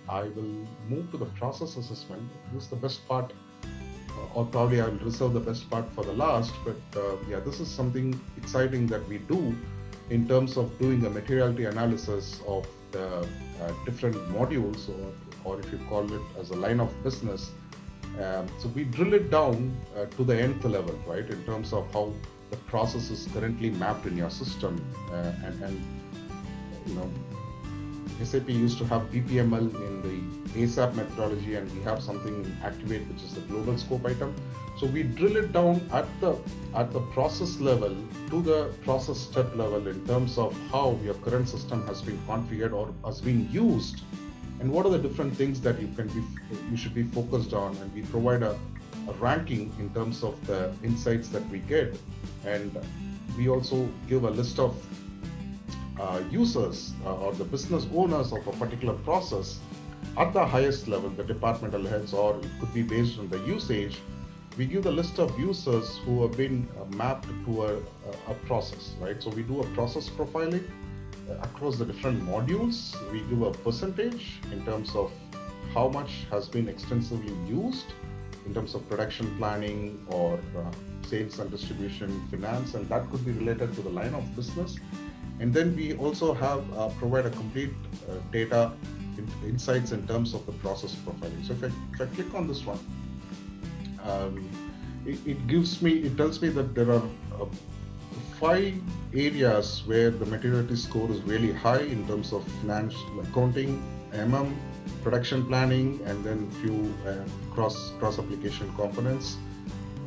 I will move to the process assessment. This is the best part, or probably I will reserve the best part for the last. But yeah, this is something exciting that we do in terms of doing a materiality analysis of the different modules, or if you call it as a line of business. So we drill it down to the nth level, right, in terms of how the process is currently mapped in your system, and you know SAP used to have BPML in the ASAP methodology, and we have something in Activate, which is the global scope item. So we drill it down at the process level to the process step level in terms of how your current system has been configured or has been used, and what are the different things that you should be focused on. And we provide a ranking in terms of the insights that we get, and we also give a list of users or the business owners of a particular process at the highest level, the departmental heads, or it could be based on the usage. We give the list of users who have been mapped to a process, right? So we do a process profiling across the different modules. We give a percentage in terms of how much has been extensively used in terms of production planning or sales and distribution, finance, and that could be related to the line of business. And then we also have provide a complete data insights in terms of the process profiling. So if I click on this one, um, it tells me that there are uh, five areas where the materiality score is really high in terms of financial accounting, production planning, and then few cross application components.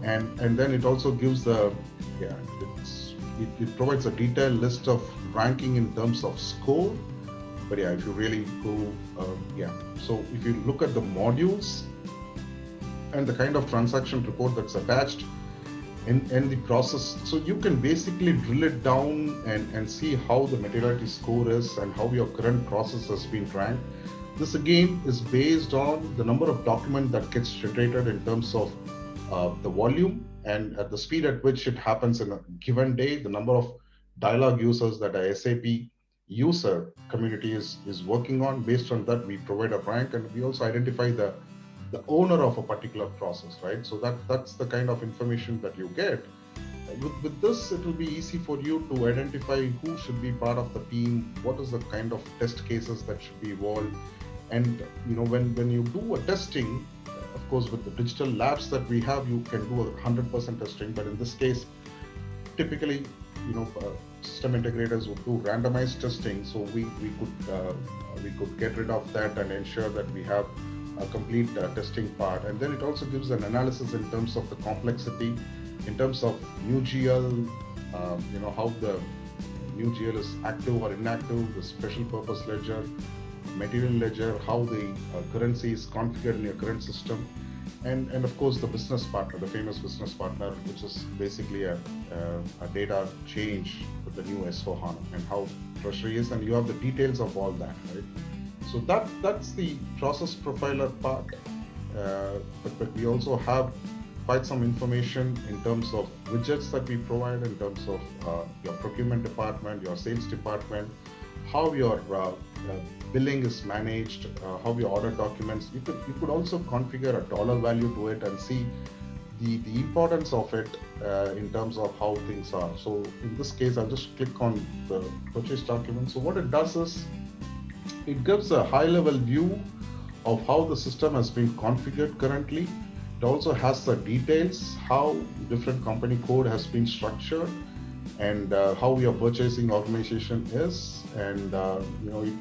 And then it also gives the yeah it provides a detailed list of ranking in terms of score. But yeah, if you really go yeah so if you look at the modules and the kind of transaction report that's attached in the process, so you can basically drill it down and see how the materiality score is and how your current process has been ranked. This again is based on the number of document that gets generated in terms of the volume and at the speed at which it happens in a given day, the number of dialogue users that a SAP user community is working on. Based on that, we provide a rank, and we also identify the owner of a particular process, right? So that's the kind of information that you get. With this, it will be easy for you to identify who should be part of the team, what is the kind of test cases that should be involved. And when you do a testing, of course, with the digital labs that we have, you can do 100% testing. But in this case, typically, system integrators would do randomized testing, so we could get rid of that and ensure that we have a complete testing part. And then it also gives an analysis in terms of the complexity, in terms of new GL, how the new GL is active or inactive, the special purpose ledger, material ledger, how the currency is configured in your current system, and of course the business partner, the famous business partner, which is basically a data change with the new S4 HANA and how treasury is, and you have the details of all that, right? So that's the process profiler part. But we also have quite some information in terms of widgets that we provide, in terms of your procurement department, your sales department, how your billing is managed, how your order documents. You could also configure a dollar value to it and see the importance of it in terms of how things are. So in this case, I'll just click on the purchase document. So what it does is it gives a high level view of how the system has been configured currently. It also has the details, how different company code has been structured, and how your purchasing organization is. And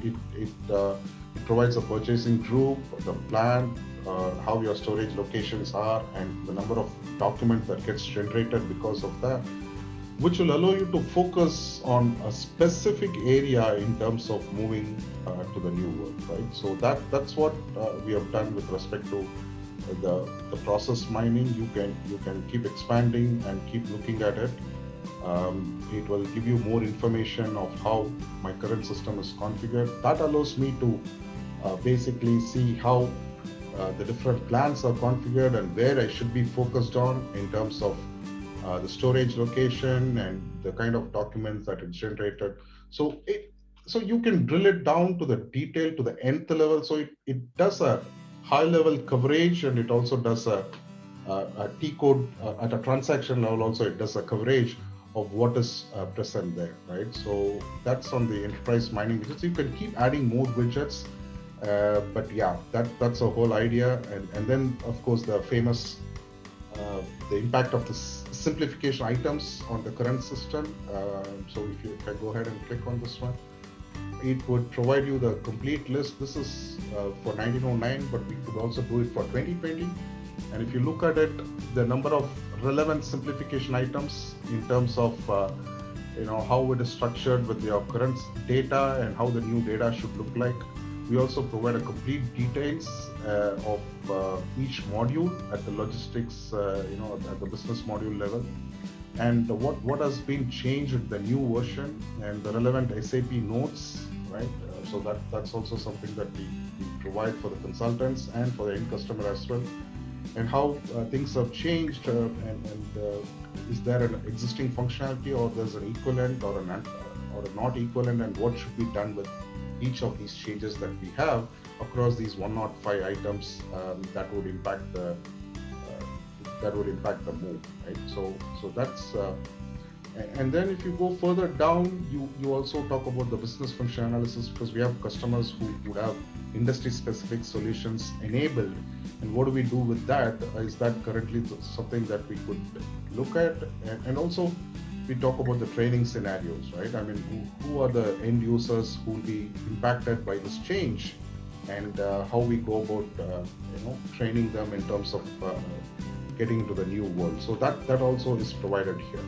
it provides a purchasing group, the plan, how your storage locations are, and the number of documents that gets generated because of that, which will allow you to focus on a specific area in terms of moving to the new world, right? So that's what we have done with respect to the process mining. You can keep expanding and keep looking at it. It will give you more information of how my current system is configured. That allows me to basically see how the different plans are configured and where I should be focused on in terms of the storage location and the kind of documents that it's generated. So So you can drill it down to the detail, to the nth level. So it does a high level coverage, and it also does a T code at a transaction level. Also, it does a coverage of what is present there, right? So that's on the enterprise mining widgets. You can keep adding more widgets, but yeah, that's a whole idea. And then of course the famous the impact of the simplification items on the current system. So if you can go ahead and click on this one, it would provide you the complete list. This is for 1909, but we could also do it for 2020. And if you look at it, the number of relevant simplification items in terms of how it is structured with your current data and how the new data should look like. We also provide a complete details of each module at the logistics, at the business module level, and what has been changed with the new version and the relevant SAP notes, right? So that's also something that we provide for the consultants and for the end customer as well, and how things have changed, and is there an existing functionality, or there's an equivalent or a not equivalent, and what should be done with each of these changes that we have across these 105 items that would impact the move, right? So that's and then if you go further down, you also talk about the business function analysis, because we have customers who would have industry specific solutions enabled, and what do we do with that? Is that currently something that we could look at? And also we talk about the training scenarios, right? I mean, who are the end users who will be impacted by this change, and how we go about training them in terms of getting into the new world. So that also is provided here.